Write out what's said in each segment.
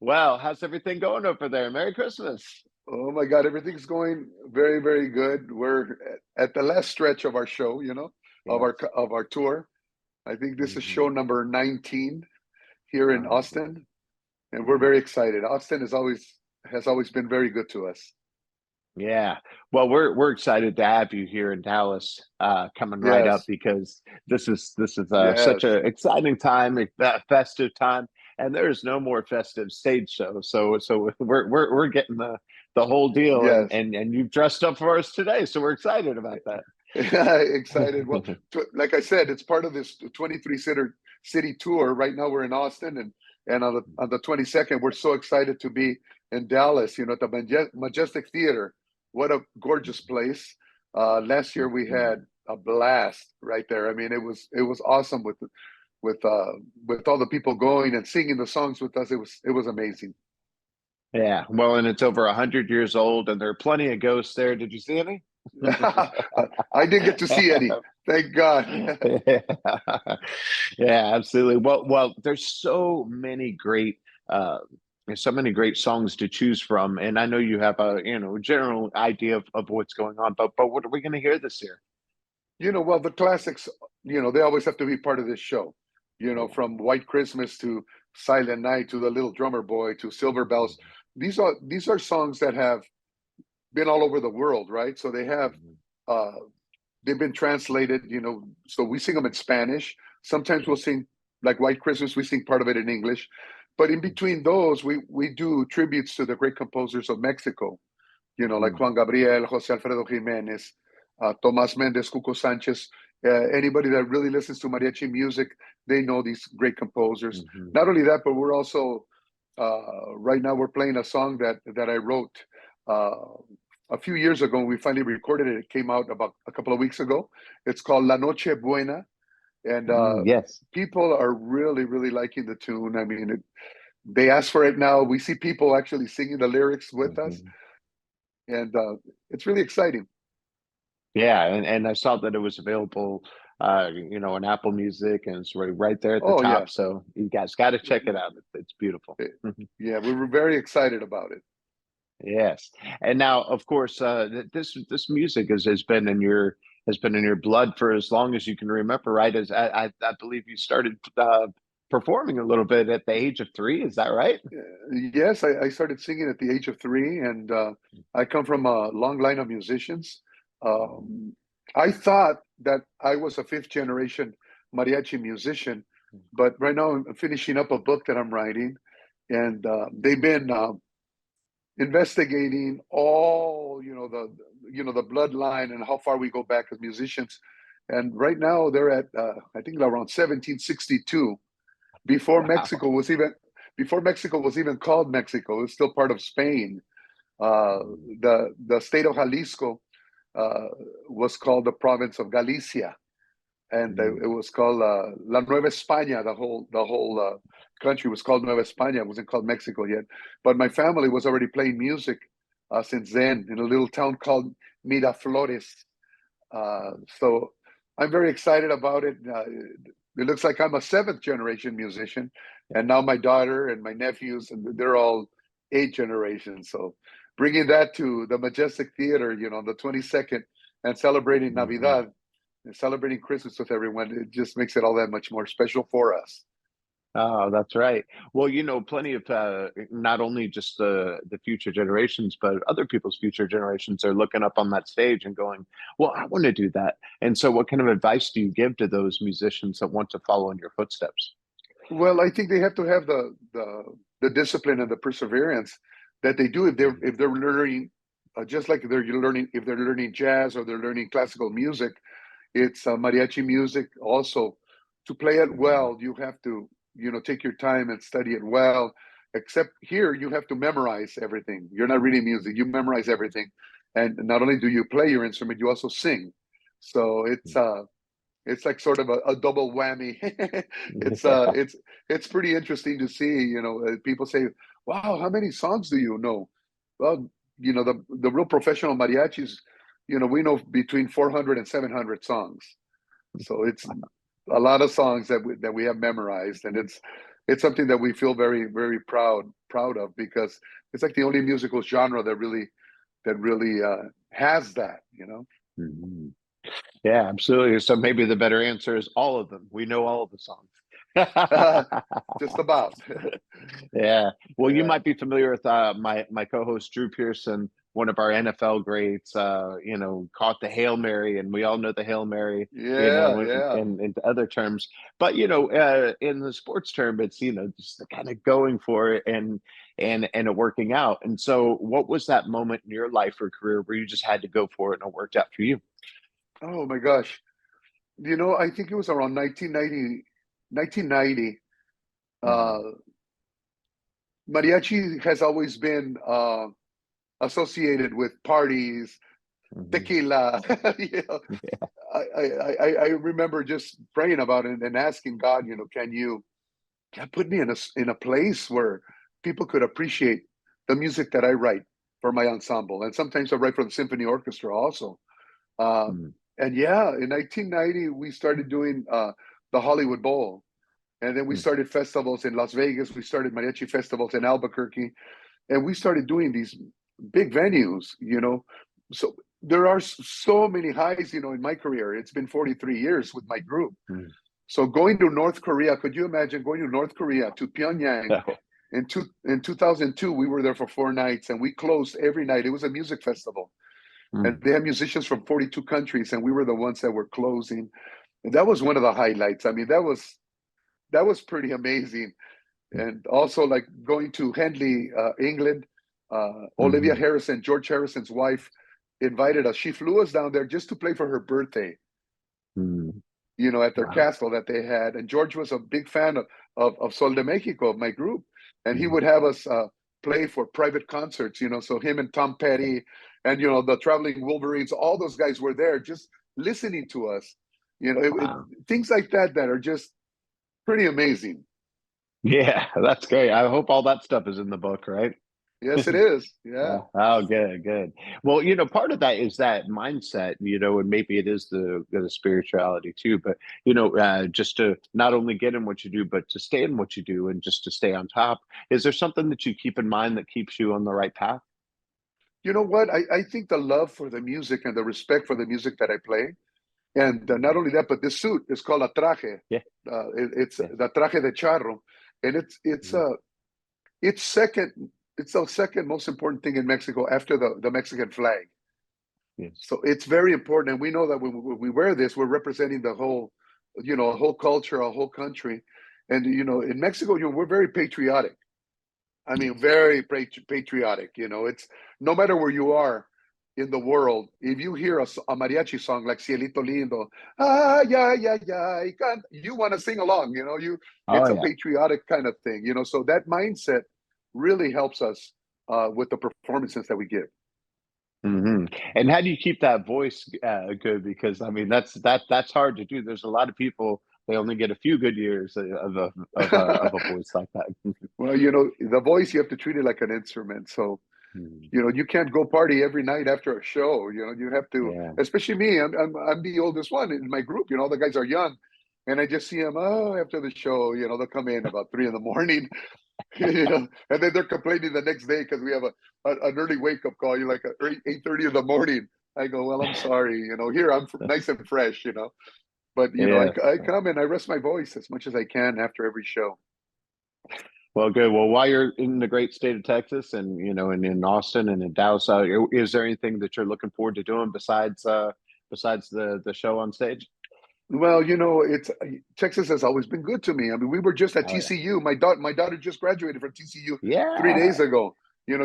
Well, how's everything going over there? Merry Christmas. Oh my God, everything's going very, very good. We're at the last stretch of our show, Yes. of our tour. I think this is show Hmm. number 19 here in Oh, Austin, and we're mhm. very excited. Austin has always been very good to us. Yeah. Well, we're excited to have you here in Dallas, coming right up Yes, because this is such yes, an exciting time, a festive time, and there's no more festive stage show. So we're getting the whole deal, and yes. and and you've dressed up for us today, so we're excited about that. Excited. Well, like I said, it's part of this 23 city tour. Right now we're in Austin, and on the 22nd, we're so excited to be in Dallas, at the Majestic Theatre. What a gorgeous place. Last year we Mhm. had a blast right there. I mean, it was awesome with with all the people going and singing the songs with us. It was amazing. Yeah. Well, and it's over 100 years old, and there are plenty of ghosts there. Did you see any? I didn't get to see any. Thank God. Yeah. Yeah, absolutely. Well, there's so many uh there's so many great songs to choose from, and I know you have a general idea of what's going on, but what are we going to hear this year? Well, the classics, they always have to be part of this show. Yeah. From White Christmas to Silent Night to The Little Drummer Boy to Silver Bells. These are songs that have been all over the world, right? So Mhm. uh they've been translated, so we sing them in Spanish. Sometimes we'll sing like White Christmas, we sing part of it in English. But in between those, we do tributes to the great composers of Mexico, like Mhm. Juan Gabriel, Jose Alfredo Jimenez, Tomas Mendez, Cuco Sanchez. Anybody that really listens to mariachi music, they know these great composers. Mhm. Not only that, but we're also right now we're playing a song that I wrote uh, a few years ago. We finally recorded it. It came out about a couple of weeks ago. It's called La Noche Buena, and Yes. people are really, really liking the tune. I mean, they ask for it now. We see people actually singing the lyrics with us, Mhm. and it's really exciting. Yeah, and I saw that it was available, on Apple Music, and it's right there at the Oh yeah. top. So you guys got to check it out. It's beautiful. Yeah, we were very excited about it. Yes, and now, of course, this music has been in your blood for as long as you can remember, right? As I believe you started performing a little bit at the age of 3. Is that right? Yes, I started singing at the age of 3, and I come from a long line of musicians. Um, I thought that I was a fifth generation mariachi musician, but right now I'm finishing up a book that I'm writing, and they've been investigating all the bloodline and how far we go back as musicians. And right now they're at I think around 1762, before Wow. Mexico was even before Mexico was even called Mexico. It was still part of Spain. Uh, the state of Jalisco uh, was called the province of Galicia, and it was called La Nueva España. The whole country was called Nueva España. It wasn't called Mexico yet. But my family was already playing music since then in a little town called Miraflores. Uh, so I'm very excited about it. It looks like I'm a seventh generation musician, and now my daughter and my nephews, and they're all eighth generation. So bringing that to the Majestic Theater, on the 22nd, and celebrating Mhm. Navidad and celebrating Christmas with everyone, it just makes it all that much more special for us. Oh, that's right. Well, plenty of not only just the future generations, but other people's future generations are looking up on that stage and going, "Well, I want to do that." And so, what kind of advice do you give to those musicians that want to follow in your footsteps? Well, I think they have to have the discipline and the perseverance that they do if they're learning, just like they're learning if they're learning jazz or they're learning classical music. It's mariachi music also. To play it Mhm. well, you have to take your time and study it well. Except here, you have to memorize everything. You're not reading music; you memorize everything, and not only do you play your instrument, you also sing. So it's like sort of a double whammy. it's uh Yeah. it's it's pretty interesting to see. People say, "Wow, how many songs do you know?" Well, the real professional mariachis, we know between 400 and 700 songs. So it's a lot of songs that we have memorized, and it's something that we feel very, very proud of, because it's like the only musical genre that really has that, you know. Mhm. Yeah, absolutely. So maybe the better answer is all of them. We know all of the songs. Just about. Yeah. Well, you Yeah. might be familiar with my co-host Drew Pearson, one of our NFL greats. Caught the Hail Mary, and we all know the Hail Mary. Yeah, In, yeah. in other terms, but in the sports term, it's just the kind of going for it and it working out. And so, what was that moment in your life or career where you just had to go for it and it worked out for you? Oh my gosh. I think it was around 1990. Mhm. Uh, Mariachi has always been associated with parties, Mhm. tequila. you know, Yeah. I remember just praying about it and asking God, can put me in a place where people could appreciate the music that I write for my ensemble, and sometimes I write for the symphony orchestra also. Uh, Mhm. and yeah, in 1990 we started doing the Hollywood Bowl, and then we Mhm. started festivals in Las Vegas. We started mariachi festivals in Albuquerque, and we started doing these big venues. So there are so many highs. In my career, it's been 43 years with my group. Mhm. So going to North Korea, could you imagine going to North Korea, to Pyongyang? In 2002, we were there for 4 nights, and we closed every night. It was a music festival, and Mhm. they had musicians from 42 countries, and we were the ones that were closing. And that was one of the highlights. I mean, that was pretty amazing. And also, like, going to Henley, England. Olivia Mhm. Harrison, George Harrison's wife, invited us. She flew us down there just to play for her birthday, Mhm. at their Wow. castle that they had. And George was a big fan of Sol de Mexico, of my group. And he Mhm. would have us play for private concerts, so him and Tom Petty and, the Traveling Wolverines, all those guys were there just listening to us. Wow. Things like that are just pretty amazing. Yeah, that's great. I hope all that stuff is in the book, right? Yes, it is. Yeah. Yeah. Oh, good, good. Well, part of that is that mindset, and maybe it is the spirituality too, but just to not only get in what you do, but to stay in what you do and just to stay on top. Is there something that you keep in mind that keeps you on the right path? You know what? I think the love for the music and the respect for the music that I play, and not Mhm. only that, but this suit is called a traje. Yeah, It's yeah. the traje de charro, and Mhm. it's second. It's the second most important thing in Mexico after the Mexican flag. Yes. So it's very important, and we know that when we wear this, we're representing the whole, a whole culture, a whole country, and in Mexico, we're very patriotic. I mean, Yes. very patriotic. It's no matter where you are in the world, if you hear a mariachi song like Cielito Lindo, yeah, yeah, yeah, you want to sing along. Oh It's a yeah. patriotic kind of thing. So that mindset really helps us with the performances that we give. Hmm. And how do you keep that voice good? Because I mean, that's hard to do. There's a lot of people, they only get a few good years of a voice like that. Well, the voice, you have to treat it like an instrument. So Mhm. you can't go party every night after a show. You have to, Yeah. especially me. I'm the oldest one in my group. All the guys are young, and I just see them. Oh, after the show, they'll come in about 3 in the morning, and then they're complaining the next day because we have an early wake up call. You're like 8:30 in the morning. I go, well, I'm sorry. Here I'm nice and fresh. But Yeah. I come and I rest my voice as much as I can after every show. Well, good. Well, while you're in the great state of Texas and and in Austin and in Dallas, is there anything that you're looking forward to doing besides the show on stage? Well, it's Texas has always been good to me. I mean, we were just at Oh yeah. TCU. My daughter just graduated from TCU 3 days Yeah. ago.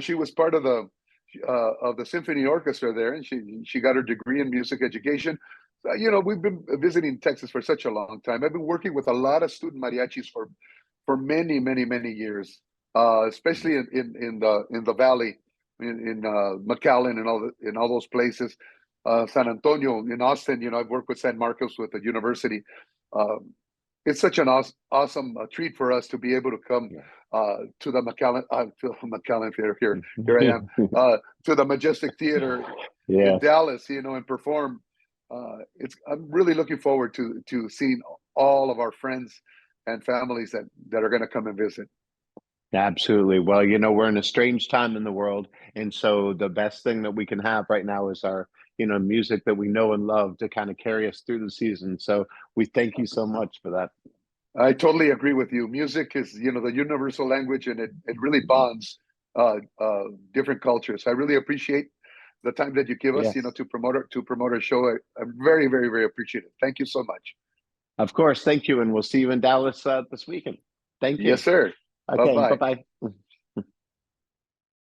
She was part of the symphony orchestra there, and she got her degree in music education. So, we've been visiting Texas for such a long time. I've been working with a lot of student mariachis for many, many, many years, especially in the valley, in McAllen and all those places. San Antonio, in Austin, I've worked with San Marcos with the university. Um, it's such an awesome treat for us to be able to come Yeah. to the McAllen Theater. Here I am, to the Majestic Theater in Yeah. Dallas, and perform. I'm really looking forward to seeing all of our friends and families that are going to come and visit. Absolutely. Well, we're in a strange time in the world. And so the best thing that we can have right now is our, music that we know and love to kind of carry us through the season. So we thank you so much for that. I totally agree with you. Music is, the universal language, and it really bonds different cultures. I really appreciate the time that you give us, Yes. to promote our show. I'm very, very, very appreciative. Thank you so much. Of course. Thank you. And we'll see you in Dallas this weekend. Thank you. Yes, sir. Okay. Bye-bye. Bye-bye.